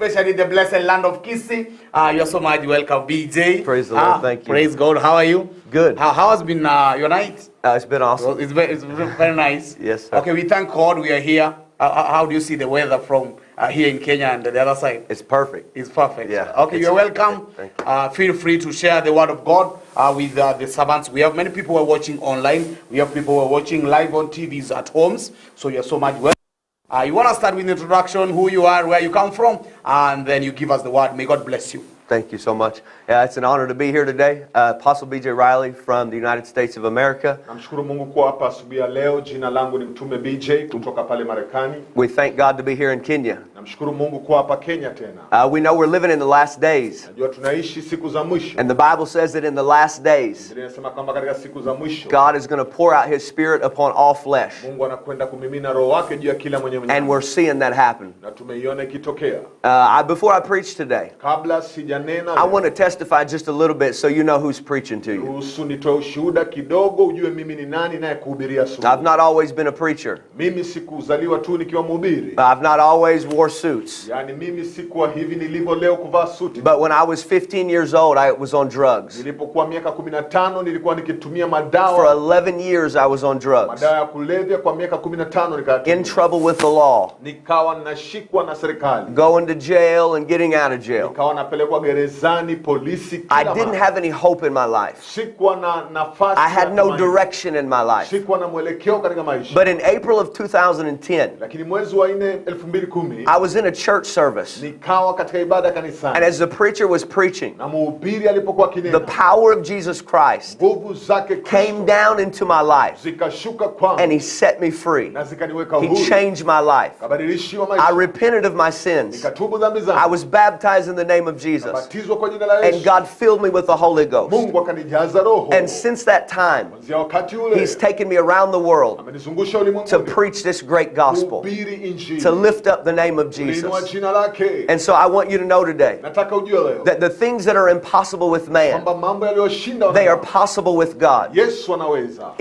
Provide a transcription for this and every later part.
especially the blessed land of Kisii. You're so much welcome, BJ. Praise the Lord. Thank you. Praise God. How are you? Good. How has been your night? It's been awesome. It's very nice. Yes, sir. Okay, we thank God we are here. How do you see the weather from here in Kenya and the other side? It's perfect. It's perfect. Yeah. Okay, you're welcome. Thank you. Feel free to share the word of God with the servants. We have many people who are watching online. We have people who are watching live on TVs at homes. So you're so much welcome. You want to start with introduction, who you are, where you come from, and then you give us the word. May God bless you. Thank you so much. Yeah, it's an honor to be here today. Apostle BJ Riley from the United States of America. Namshukuru Mungu kwa hapa asubuhi ya leo. Jina langu ni Mtume BJ kutoka pale Marekani. We thank God to be here in Kenya. Namshukuru Mungu kwa hapa Kenya tena. We know we're living in the last days. Najua tunaishi siku za mwisho. And the Bible says that in the last days, Biblia inasema kwamba katika siku za mwisho God is going to pour out His Spirit upon all flesh. Mungu anakwenda kumimina roho wake juu ya kila mwenye And mnyama. we're seeing that happen. Na tumeiona ikitokea. Before I preach today, Kabla sijanena, I want to testify just a little bit so you know who's preaching to you. ruhusu nitoe ushuhuda kidogo ujue mimi ni nani naye kuhubiria I've asubuhi. not always been a preacher. Mimi sikuzaliwa tu nikiwa mhubiri. I've not always wore suits. Yaani mimi sikuwa hivi nilivyo leo kuvaa suti. But when I was 15 years old, I was on drugs. Nilipokuwa miaka 15 nilikuwa nikitumia For madawa. 11 years, I was on drugs. Madawa ya kulevya kwa miaka 15 nikayatumia. In trouble with the law. Nikawa nashikwa na serikali. Going to jail and getting out of jail. Nikawa napelekwa gerezani, polisi kila I didn't have any hope in my life. Sikuwa na nafasi. I had ya no tumaini. direction in my life. Sikuwa na mwelekeo katika maisha. But in April of 2010, Lakini mwezi wa 4 2010 I was in a church service. nikawa katika ibada And kanisani. as the preacher was preaching, Na mhubiri alipokuwa the kinena, power of Jesus Christ nguvu zake came down into my life. zikashuka kwangu And He set me free. na zikaniweka He huru. changed my life. Kabadilishiwa I maisha. repented of my sins. Nikatubu dhambi I zangu. was baptized in the name of Jesus. Batizwa kwa jina la And Yesu. God filled me with the Holy Ghost. Mungu akanijaza roho. And since that time, Kuanzia wakati ule He's taken me around the world amenizungusha to ulimwenguni preach this great gospel, kuhubiri injili. to lift up the name of Kuinua Jesus. jina lake. And so I want you to know today Nataka ujue leo that the things that are impossible with man, kwamba mambo yaliyoshinda they are wanadamu, possible with God. Yesu anaweza.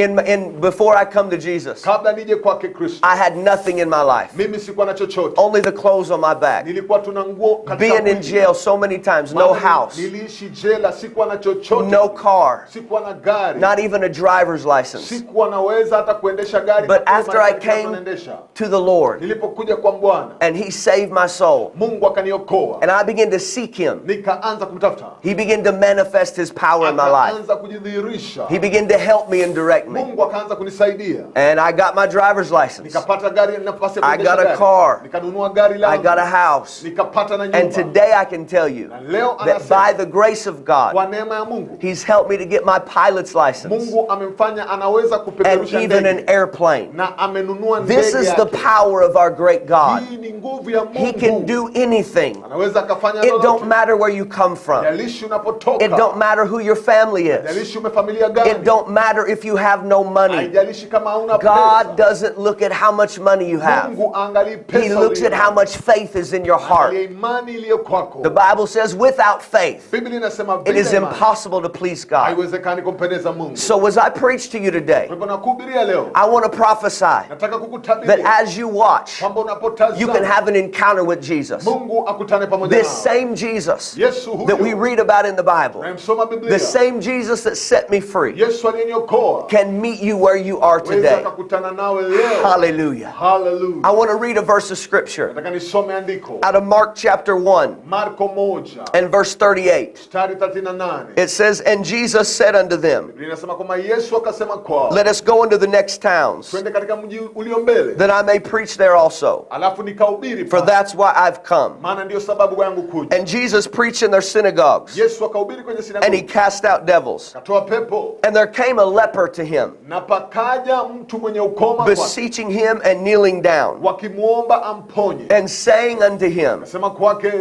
Before I come to Jesus, Kabla nije kwake Kristo, I had nothing in my life, mimi sikuwa na chochote. only the clothes on my back. Nilikuwa tuna nguo katika Being in mwili. jail so many times, no Maana house, niliishi jela, sikuwa na chochote. no car, Sikuwa na gari. not even a driver's license. Sikuwa naweza hata kuendesha gari. But na after I kama came naendesha. to the Lord Nilipokuja kwa Bwana, and He saved my soul, Mungu akaniokoa. and I began to seek Him, Nikaanza kumtafuta. He began to manifest His power in my life. Akaanza kujidhihirisha. He began to help me and direct me. Mungu akaanza kunisaidia. And I got my driver's license. Nikapata gari, nafasi ya I kuendesha got a gari. car. Nikanunua gari langu. I got a house. Nikapata na nyumba. And today I can tell you leo that anasema, by the grace of kwa God, neema ya Mungu, He's helped me to get my pilot's license Mungu amemfanya anaweza and kupeperusha even an ndege. airplane. Na amenunua ndege This is yake. the power of our great God. Hii ni nguvu ya Mungu. He can do anything. Anaweza akafanya It lolote. don't matter where you come from. Jalishi unapotoka. It don't matter who your family is. Jalishi umefamilia gani. It don't matter if you have no money. Haijalishi kama hauna God pesa. doesn't look at how much money you have. Mungu angalii pesa. He looks at how much faith is in your heart. Angalia imani iliyo kwako. The Bible says without faith, Biblia inasema it is bila imani, impossible to please God. haiwezekani kumpendeza Mungu. So as I preach to you today, Kwa hivyo nakuhubiria leo. I want to prophesy Nataka kukutabiri. that as you watch, kwamba unapotazama, you can have an encounter with Jesus. Mungu akutane pamoja This nao. same Jesus Yesu huyo. that we read about in the Bible, Unayemsoma Biblia. the same Jesus that set me free, Yesu aliyeniokoa. can meet you where you are Weza today. akakutana nawe leo. Hallelujah. Hallelujah. I want to read a verse of scripture Nataka nisome andiko. out of Mark chapter 1 Marko 1 and verse 38. mstari 38. It says, "And Jesus said unto them, Biblia inasema kwamba Yesu akasema kwao, Let us go into the next towns, twende katika mji ulio mbele. that I may preach there also. Alafu nikahubiri For pale. that's why I've come." Maana ndio sababu yangu kuja. And Jesus preached in their synagogues, Yesu akahubiri kwenye and He sinagogi. cast out devils. Katoa pepo. And there came a leper to Him, Na pakaja mtu mwenye ukoma kwake, beseeching Him and kneeling down, wakimuomba amponye. and saying unto Him, Akasema kwake,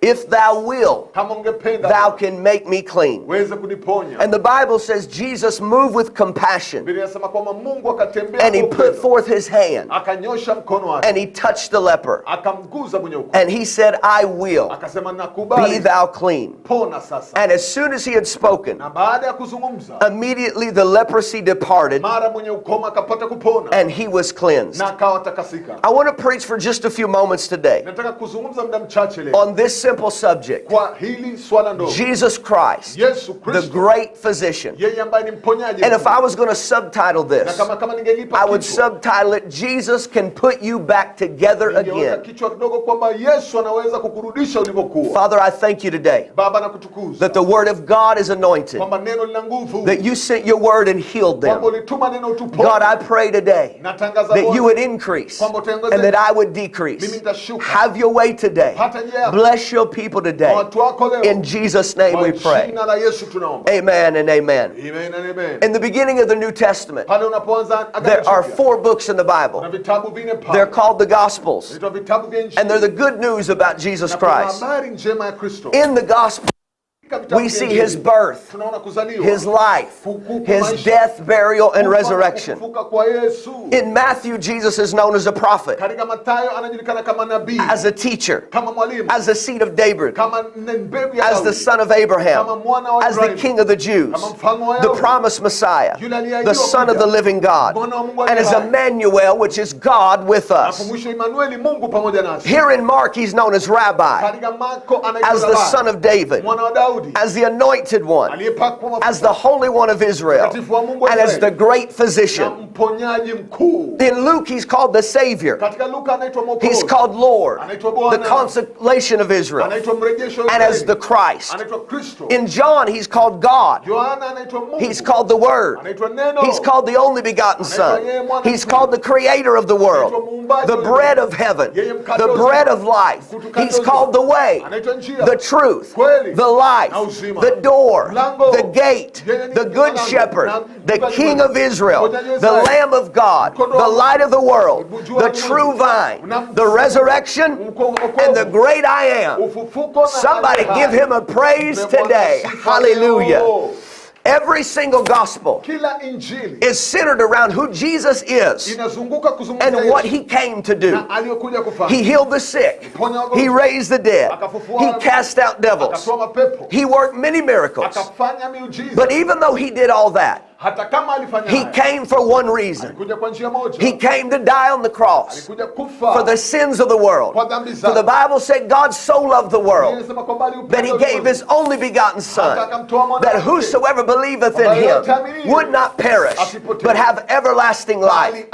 if thou will, kama ungependa thou can make me clean. weze kuniponya. And the Bible says Jesus moved with compassion, Biblia inasema kwamba Mungu akatembea and he kwa put upendo, forth his hand, akanyosha mkono wake, and he touched the leper. akamguza mwenye ukoma, And he said, I will, akasema be nakubali, thou clean. pona sasa. And as soon as he had spoken, Na baada ya kuzungumza, immediately the leprosy departed, mara mwenye ukoma akapata kupona and he was cleansed. na akawa takasika. I want to preach for just a few moments today Nataka kuzungumza muda mchache leo on this simple subject. kwa hili swala ndogo. Jesus Christ, Yesu the Kristo, great physician. yeye ambaye ni mponyaji. And if I was going to subtitle Na this, kama ningelipa I would kichwa, subtitle it, Jesus can put you back together ningeweka again. kichwa kidogo kwamba Yesu anaweza kukurudisha ulivyokuwa. Father, I thank you today Baba nakutukuza that the word of God is anointed, kwamba neno lina nguvu, that you sent your word and healed kwamba them. ulituma neno utuponye. God, I pray today Natangaza that you Bwana, would increase kwamba utaongeza, and that I would decrease. mimi nitashuka. Have your way today. Pata njia yako. Bless your people today. Watu wako leo. In Jesus' name we Kwa pray. jina la Yesu tunaomba. Amen and amen. Amen and amen. In the beginning of the New Testament, Pale unapoanza Agano there are Jipya, 4 books in the kuna Bible. vitabu vinne pale. They're called the Gospels. Vitabu vitabu vya Injili. And they're the good news about Jesus Na kuna Christ. habari njema ya Kristo. In the Gospel, Katika vitabu we vya see Injili, his birth, tunaona kuzaliwa, his life, his death, burial, and resurrection. kufufuka kwa Yesu. In Matthew, Jesus is known as a prophet, Katika Mathayo anajulikana kama nabii, as a teacher, kama mwalimu, as the seed of David, kama mbegu ya as the Daudi, son of Abraham, kama mwana wa as the Ibrahimu, king of the Jews, kama mfalme wa the Yahudi, promised Messiah, yule aliyeahidiwa the son of the kuja, living God, mwana wa Mungu and as aliye hai. Emmanuel, which is God with Hapo us. mwisho Emmanueli, Mungu pamoja nasi. Here in Mark, he's known as Rabbi, Katika Marko anaitwa as the Rabai, son of David, mwana wa Daudi, as the anointed one, aliyepakwa mafuta, as the Holy One of Israel, mtakatifu wa Mungu wa and as Israeli, the great na physician. mponyaji mkuu. In Luke, he's called the Savior. Katika Luka anaitwa Mwokozi, He's called Lord, anaitwa the Bwana, consolation of Israel, anaitwa mrejesho wa and as Israeli, the Christ. anaitwa Kristo. In John, he's called God. Yohana anaitwa Mungu, He's called the Word. anaitwa Neno, He's called the only begotten Son. He's called the Creator of the world, the bread of heaven, the bread of life. He's called the way, anaitwa njia, the truth, kweli, the life, na uzima, the door, mlango, the gate, the good shepherd, the King of Israel, the Lamb of God, the light of the world, the true vine, the resurrection, and the great I am. ufufuko na Somebody aliye give hai. him a praise today. Hallelujah. Every single gospel Kila injili is centered around who Jesus is inazunguka kuzungumzia and what Yesu he came to do. na aliyokuja kufanya. He healed the sick. He raised the dead. He cast out devils. Akatoa mapepo, He worked many miracles. akafanya miujiza. But even though he did all that, Hata kama alifanya he haya, came for one reason. alikuja kwa njia moja. He came to die on the cross Alikuja kufa for the sins of the world. kwa dhambi For the zake. Bible said God so loved the world Inasema kwamba aliupenda that he gave his only begotten Son, that whosoever believeth in him would not perish, but have everlasting life.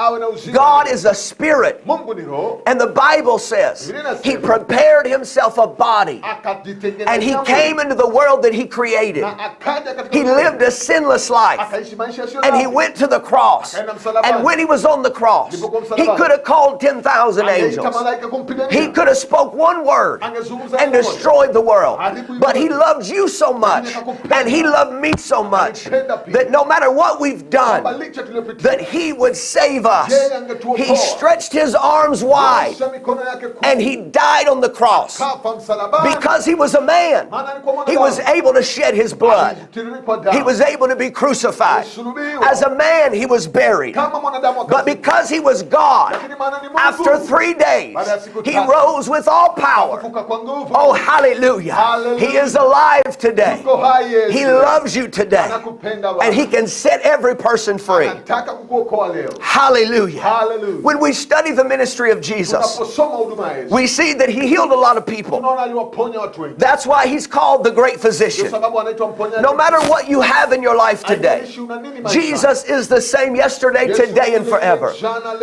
God is a spirit, Mungu ni roho, and the Bible says he prepared himself a body, akajitengenezea and he mwili, came into the world that he created. na akaja katika He ulimwengu, lived a sinless life, akaishi maisha yasiyo and he dhambi. went to the cross. And when he was on the cross, he could have called 10,000 Angeita angels. malaika kumpigania. He could have spoke one word Angezungumza and neno moja. destroyed the world. But he loved you so much, and he loved me so much, that no matter what we've done, Kwamba licha tuliyopitia, that he would save us. yeye angetuokoa. He stretched his arms wide, Nyosha mikono yake kuu, and he died on the cross kafa msalabani. because he was a man. Maana alikuwa mwanadamu. He was able to shed his blood. Alitiririkwa damu. He was able to be crucified. Alisulubiwa. As a man, he was buried. Kama mwanadamu But akazikwa. because he was God, Lakini maana ni Mungu. after 3 days, Baada ya siku he tatu, rose with all power. akafufuka kwa nguvu. Oh, hallelujah. Hallelujah. He is alive today. Yuko hai Yesu. He loves you today. Anakupenda Bwana. And he can set every person free. Anataka kukuokoa leo. Hallelujah. Hallelujah. When we study the ministry of Jesus, Tunaposoma huduma ya Yesu, we see that he healed a lot of people. tunaona aliwaponya watu wengi. That's why he's called the great Ndio physician. sababu anaitwa mponyaji. No matter what you have in your life today, Haijalishi una nini maishani. Jesus is the same yesterday, today, and forever.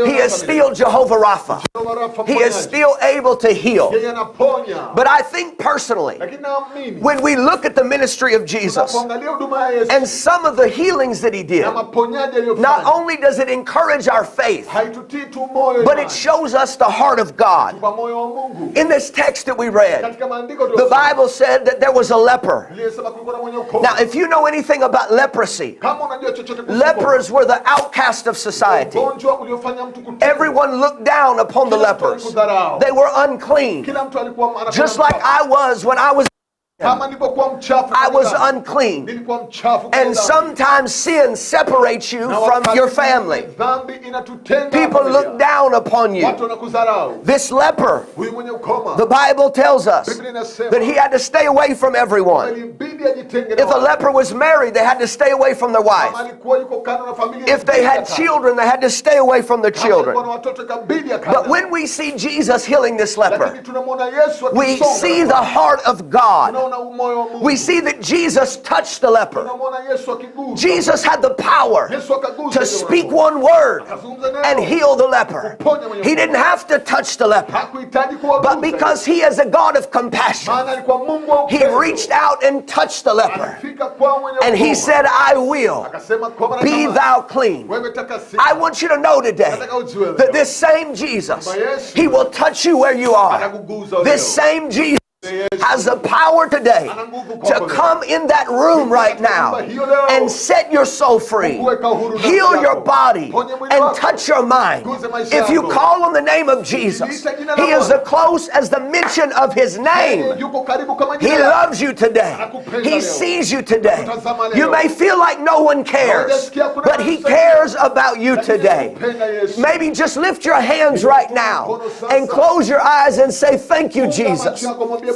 He is still Jehovah Rapha. He is still able to heal. Yeye anaponya. But I think personally, Lakini naamini, when we look at the ministry of Jesus tunapoangalia huduma ya Yesu, and some of the healings that he did, na maponyaji aliyofanya, not only does it encourage our faith, haitutii tu moyo but imani, it shows us the heart of God. kwa moyo wa Mungu. In this text that we read, Katika maandiko the tuliyosoma, Bible said that there was a leper. aliyesema kulikuwa na mwenye ukoma. Now, if you know anything about leprosy, Kama unajua chochote kuhusu Lepers were the outcast of society. ugonjwa uliofanya mtu kutengwa. Everyone looked down upon the lepers. They were unclean. Kila mtu alikuwa anakuwa Just like I was when I was kama nilipokuwa mchafu. I was unclean. Nilikuwa mchafu. And sometimes sin separates you from your family. Dhambi inatutenga. People look down upon you. Watu wanakudharau. This leper, Huyu mwenye ukoma. the Bible tells us Biblia inasema that he had to stay away from everyone. ilibidi ajitenge na If a leper was married, they had to stay away from their kama wife. alikuwa yuko kando na familia. If they had children, they had to stay away from their Kama alikuwa children. na watoto ikabidi akana. But when we see Jesus healing this leper, Lakini tunamwona Yesu we akisonga. see the heart of God. Tunaona moyo wa Mungu. We see that Jesus touched the leper. Tunamwona Yesu akigusa. Jesus had the power Yesu akagusa to yule speak mtu. one word Akazungumza neno. and heal the leper. He didn't have to touch the leper, Hakuhitaji kuwagusa. but because he is a God of compassion, Maana alikuwa Mungu wa he upendo. reached out and touched the leper. Alifika kwa mwenye And he ukoma. said, I will Akasema kwa mara be kama, thou clean. wewe takasika. I want you to know today that this same Jesus, he will touch you where you are. Atakuguza This leo. same Jesus has the power today to come in that room right now and set your soul free, heal your body, and touch your mind. If you call on the name of Jesus, he is as close as the mention of his name. He loves you today. He sees you today. You may feel like no one cares, but he cares about you today. Maybe just lift your hands right now and close your eyes and say, thank you, Jesus.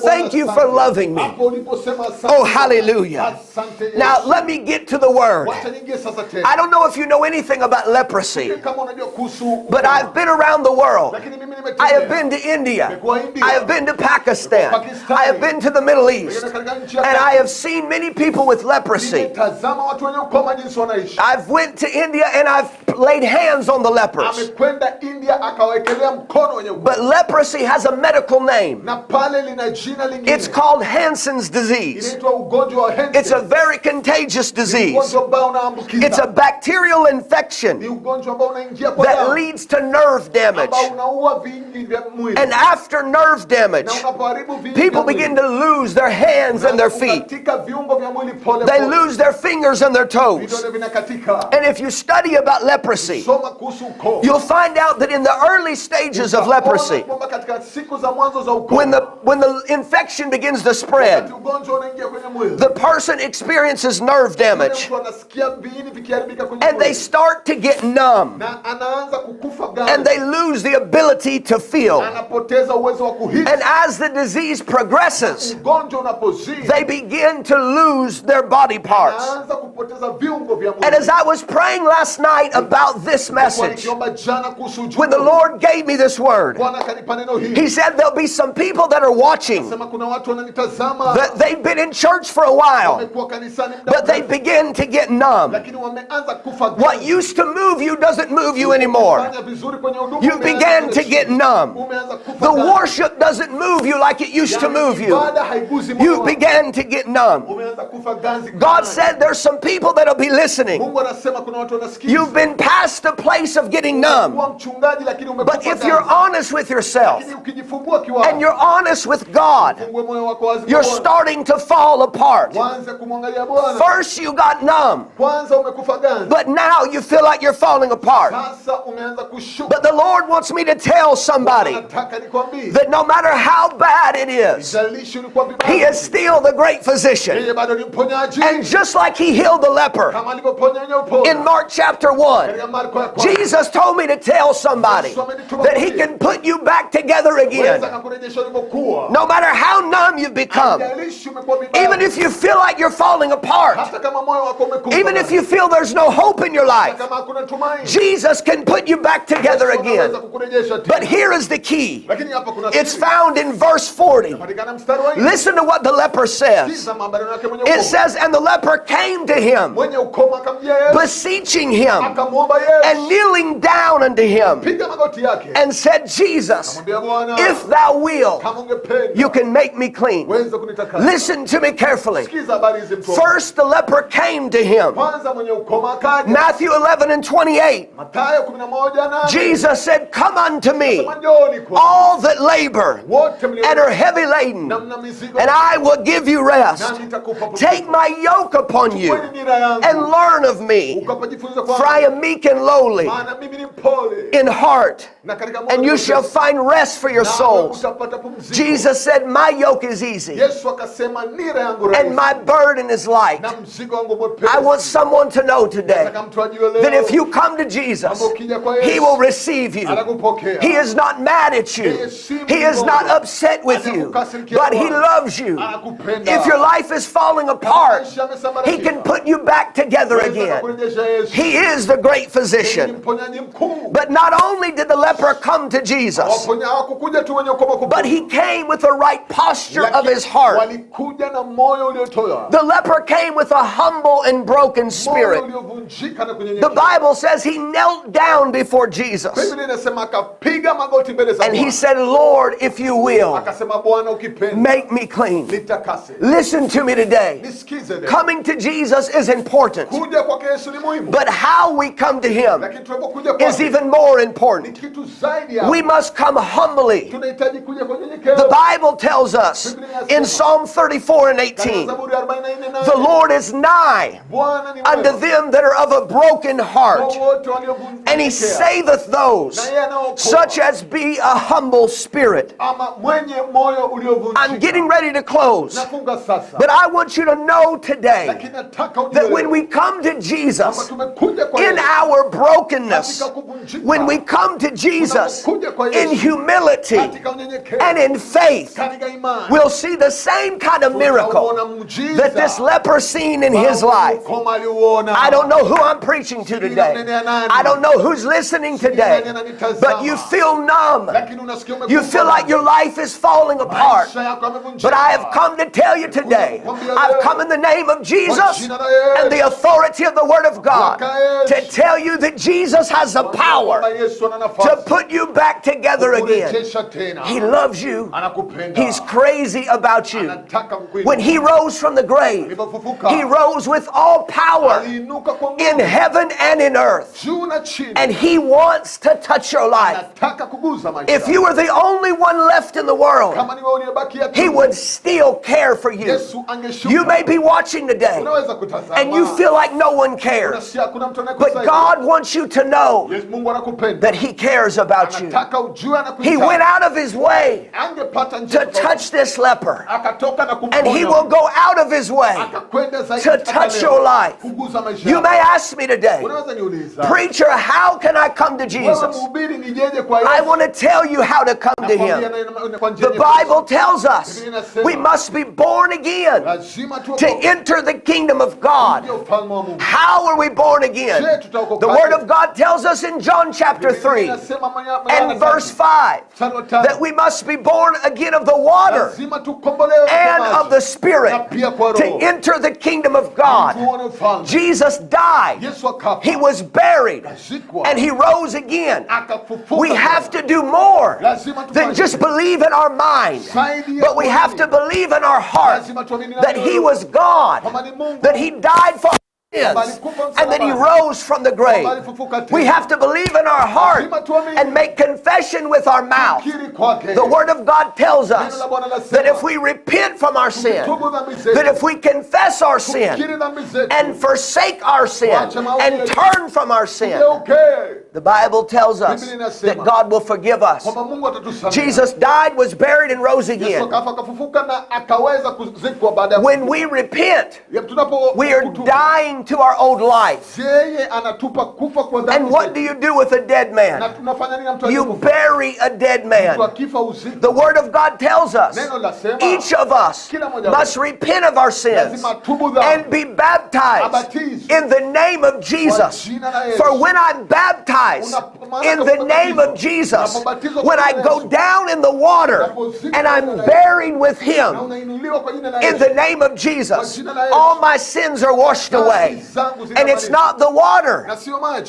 Thank you for loving me. Oh, hallelujah. Now, let me get to the word. I don't know if you know anything about leprosy, but I've been around the world. I have been to India. I have been to Pakistan. I have been to the Middle East. And I have seen many people with leprosy. I've went to India and I've laid hands on the lepers. But leprosy has a medical name. It's called Hansen's disease. It's a very contagious disease. It's a bacterial infection that leads to nerve damage. And after nerve damage, people begin to lose their hands and their feet. They lose their fingers and their toes. And if you study about leprosy, you'll find out that in the early stages of leprosy, when the infection begins to spread, the person experiences nerve damage and they start to get numb and they lose the ability to feel. And as the disease progresses, they begin to lose their body parts. And as I was praying last night about this message, when the Lord gave me this word, he said there'll be some people that are watching that they've been in church for a while, but they begin to get numb. What used to move you doesn't move you anymore. You began to get numb. The worship doesn't move you like it used to move you. You began to get numb. God said there's some people that'll be listening. You've been past the place of getting numb. But if you're honest with yourself and you're honest with God, you're starting to fall apart. First you got numb, but now you feel like you're falling apart. But the Lord wants me to tell somebody that no matter how bad it is, he is still the great physician. And just like he healed the leper in Mark chapter 1, Jesus told me to tell somebody that he can put you back together again. No matter how numb you've become, even if you feel like you're falling apart, even if you feel there's no hope in your life, Jesus can put you back together again. But here is the key. It's found in verse 40. Listen to what the leper says. It says, and the leper came to him, beseeching him and kneeling down unto him, and said, Jesus, if thou wilt, you can make me clean. Listen Listen to me carefully. Sikiza habari hizi mtu. First, the leper came to him. Kwanza mwenye ukoma akaja. Matthew 11:28. Mathayo 11:8. Jesus said, "Come unto me, Sema njooni kwangu. all that labor Wote mlio and are heavy laden, na mna mizigo. and I will give you rest. Nami nitakupa pumziko. Take my yoke upon you Chukueni nira yangu. and learn of me, Ukapajifunza for I am meek and lowly Maana mimi ni mpole. in heart, Na katika moyo and you shall find rest for your nawe souls." utapata pumziko. Jesus said, "My yoke is easy Yesu akasema nira yangu and rahisi. my burden is light." Na mzigo wangu mwepesi. I want someone to know today Nataka mtu ajue leo. that if you come to Jesus, Kama ukija kwa Yesu, He will receive you. anakupokea. He is not mad at you. He is not upset with you, but He loves you. Anakupenda. If your life is falling apart, He can put you back together again. He is the great physician. Mponyaji mkuu. But not only did the leper come to Jesus, Waponya hawakukuja tu wenye ukoma but he came with the right posture of his heart. Walikuja na moyo uliotoa. The leper came with a humble and broken spirit. Moyo uliovunjika na kunyenyekea. The Bible says he knelt down before Jesus. Biblia inasema akapiga magoti mbele za And he Bwana. said, "Lord, if you will, Akasema Bwana ukipenda make me clean." nitakase. Listen to me today. Nisikize leo. Coming to Jesus is important, Kuja kwake Yesu ni muhimu. but how we come to him Lakini tunapokuja is kwake even more ni important. kitu zaidi ya. We must come humbly. Tunahitaji kuja kwa unyenyekevu. The Bible tells us in Psalm 34:18, Zaburi 44:8. "The Lord is nigh Bwana ni unto mwema. them that are of a broken heart, Wote waliovunjika. and He saveth those Na yeye anaokoa. such as be a humble spirit." Ama mwenye moyo uliovunjika. I'm getting ready to close, Nafunga sasa. but I want you to know today Lakini nataka ujue that when leo, we come to kama Jesus tumekuja kwa in Yesu, our brokenness, katika kuvunjika, when we come to Jesus tunapokuja kwa in Yesu, humility katika unyenyekevu, and in faith, katika imani, we'll see the same kind of miracle tutaona muujiza that this leper seen in his ambao life. ukoma aliuona. I don't know who I'm preaching to today. I don't know who's listening today. But you feel numb. Lakini unasikia umekufa. You feel like your life is falling apart. Maisha yako yamevunjika. But I have come to tell you today, I've come in the name of Jesus and the authority of the Word of God to tell you that Jesus has the power to put you back together again. He loves you. Anakupenda. He's crazy about you. Anataka kukuinua. When He rose from the grave, Alipofufuka, He rose with all power aliinuka kwa nguvu. in heaven and in earth. Juu na chini. And He wants to touch your life. Anataka kuguza maisha If you were the only one left in the world, kama ni wewe uliyebakia tu, He would still care for you. Yesu angeshuka. You may be watching today Unaweza kutazama. and you feel like no one cares. Unasikia kuna mtu But anayekusaidia. God wants you to know Yes, Mungu anakupenda. that He cares about you. Anataka ujue He anakuhitaji. went out of His way Angepata njia to tofauti. touch this leper. Akatoka na And He kumponya. will go out of His way Akakwenda zaidi to mpaka touch leo. your life. Kuguza maisha You yako. may ask me today, Unaweza niuliza. "Preacher, how can I come to Wewe Jesus?" mhubiri nijeje kwa Yesu? I want to tell you how to come to Nakwambia Him. kwa njia The nyepesi. Bible tells us we must be born again Lazima to tuokoke. enter the kingdom of God. Ndio ufalme wa Mungu. How are we born again? Je, tutaokokaje? The Word of God tells us in John chapter 3 Inasema and verse 5 mstari wa tano. that we must be born again of the water Lazima tukombolewe kwa and maji. of the Spirit Na pia kwa to Roho. enter the kingdom of God. Tuone ufalme. Jesus died. Yesu akafa. He was buried Akazikwa. and He rose again. Akafufuka We have to do more Lazima than tufanye. just believe in our mind, Zaidi ya but we have to believe in our heart Lazima tuamini na that mioyo He yetu. was God, Kama ni Mungu. that He died for our sins, and that He rose from the grave. We have to believe in our heart and make confession with our mouth. Kiri kwake. The Word of God tells us that if we repent from our sin, that if we confess our sin Kiri dhambi zetu. and forsake our sin and turn from our sin, Okay. the Bible tells us that God will forgive us. Kwamba Mungu atatusamehe. Jesus died, was buried, and rose Yesu again. akafa akafufuka na akaweza kuzikwa baada ya When we repent, tunapo we are dying to our old life. yeye anatupa kufa kwa dhambi And what do you do with a dead na man? tunafanya nini na mtu You aliyekufa? bury a dead Mtu man. akifa usiku. The Word of God tells us Neno lasema each of us must repent of our sins lazima tubu dhambi. and be baptized Abatizwe. in the name of Jesus. Kwa jina la Yesu. For when I'm baptized in the name of Jesus, when I go down in the water and I'm buried with Na Him unainuliwa kwa jina la in Yesu. the name of Jesus, all my sins are washed away. away. And it's not the water,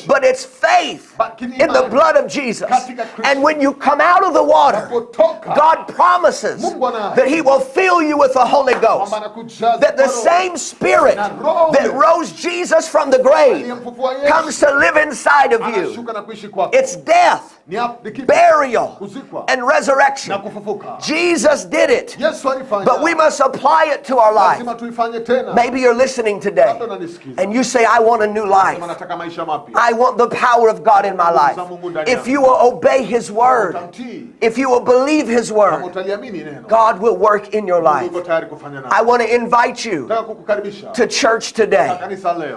but it's faith in the blood of Jesus. And when you come out of the water, God promises that He will fill you with the Holy Ghost. That the same Spirit that rose Jesus from the grave comes to live inside of you. It's death, burial, and resurrection. Jesus did it, but we must apply it to our life. Maybe you're listening today and you say, I want a new life. I want the power of God in my life. If you will obey His word, if you will believe His word, God will work in your life. I want to invite you to church today.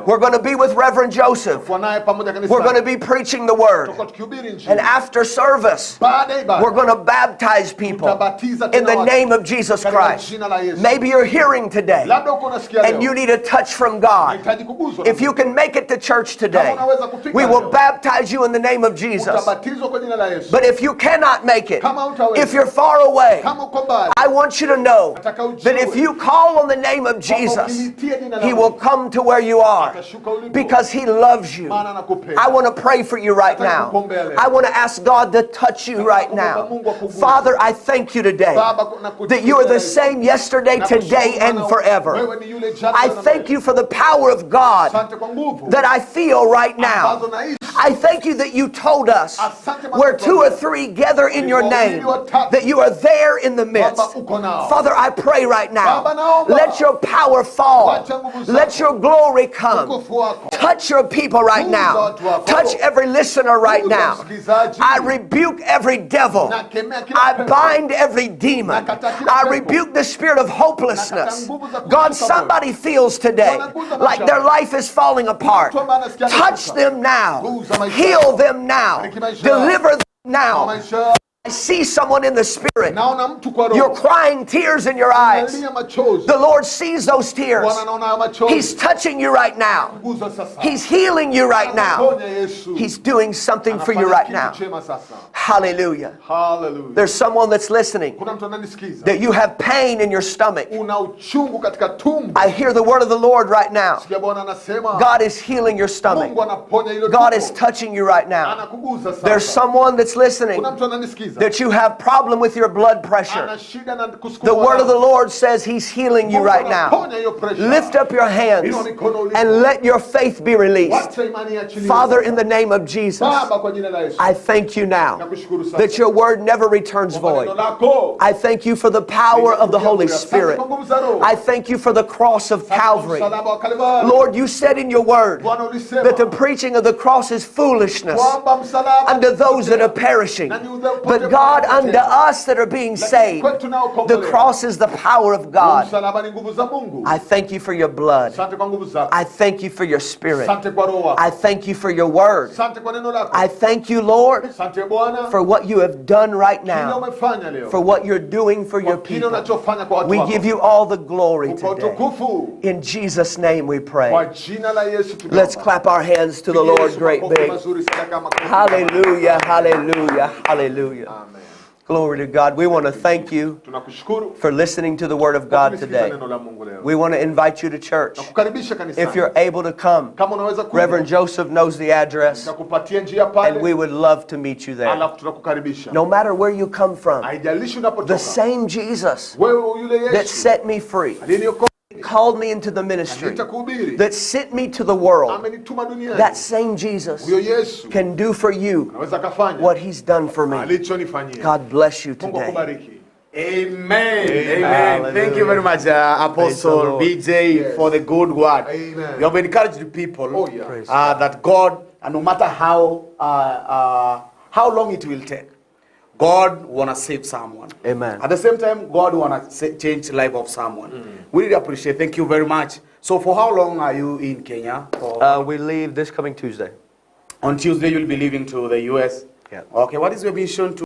We're going to be with Reverend Joseph. We're going to be preaching the word. And after service, we're going to baptize people in the name of Jesus Christ. Maybe you're hearing today and you need a touch from God. If you can make it to church today, we will baptize you in the name of Jesus. But if you cannot make it, if you're far away, I want you to know that if you call on the name of Jesus, He will come to where you are because He loves you. I want to pray for you right now. I want to ask God to touch you right now. Father, I thank you today that you are the same yesterday, today, and forever. I thank you for the power of God that I feel right now. I thank you that you told us where 2 or 3 gather in your name, that you are there in the midst. Father, I pray right now, let your power fall. Let your glory come. Touch your people right now. Touch every listener right now. I rebuke every devil. I bind every demon. I rebuke the spirit of hopelessness. God, somebody feels today like their life is falling apart. Touch them now. Heal them now. Deliver them now. I see someone in the spirit. You're crying tears in your eyes. The Lord sees those tears. He's touching you right now. He's healing you right now. He's doing something for you right now. Hallelujah. There's someone that's listening that you have pain in your stomach. I hear the word of the Lord right now. God is healing your stomach. God is touching you right now. There's someone that's listening that you have problem with your blood pressure. The word of the Lord says He's healing you right now. Lift up your hands and let your faith be released. Father, in the name of Jesus, I thank you now that your word never returns void. I thank you for the power of the Holy Spirit. I thank you for the cross of Calvary. Lord, you said in your word that the preaching of the cross is foolishness unto those that are perishing. But God, unto us that are being saved, the cross is the power of God. I thank you for your blood. I thank you for your spirit. I thank you for your word. I thank you, Lord, for what you have done right now, for what you're doing for your people. We give you all the glory today. In Jesus' name we pray. Let's clap our hands to the Lord great big. Hallelujah, hallelujah, hallelujah. Glory to God. We want to thank you for listening to the Word of God today. We want to invite you to church. If you're able to come, Reverend Joseph knows the address, and we would love to meet you there. No matter where you come from, the same Jesus that set me free, called me into the ministry, that sent me to the world, that same Jesus can do for you what He's done for me. God bless you today. Amen. Amen. Thank you very much, Apostle BJ, for the good word. Amen. You have encouraged the people that God, and no matter how long it will take, God want to save someone. Amen. At the same time, God want to change the life of someone. We really appreciate. Thank you very much. So for how long are you in Kenya? We leave this coming Tuesday. On Tuesday, you'll be leaving to the U.S.? Yeah. Okay. What is your mission to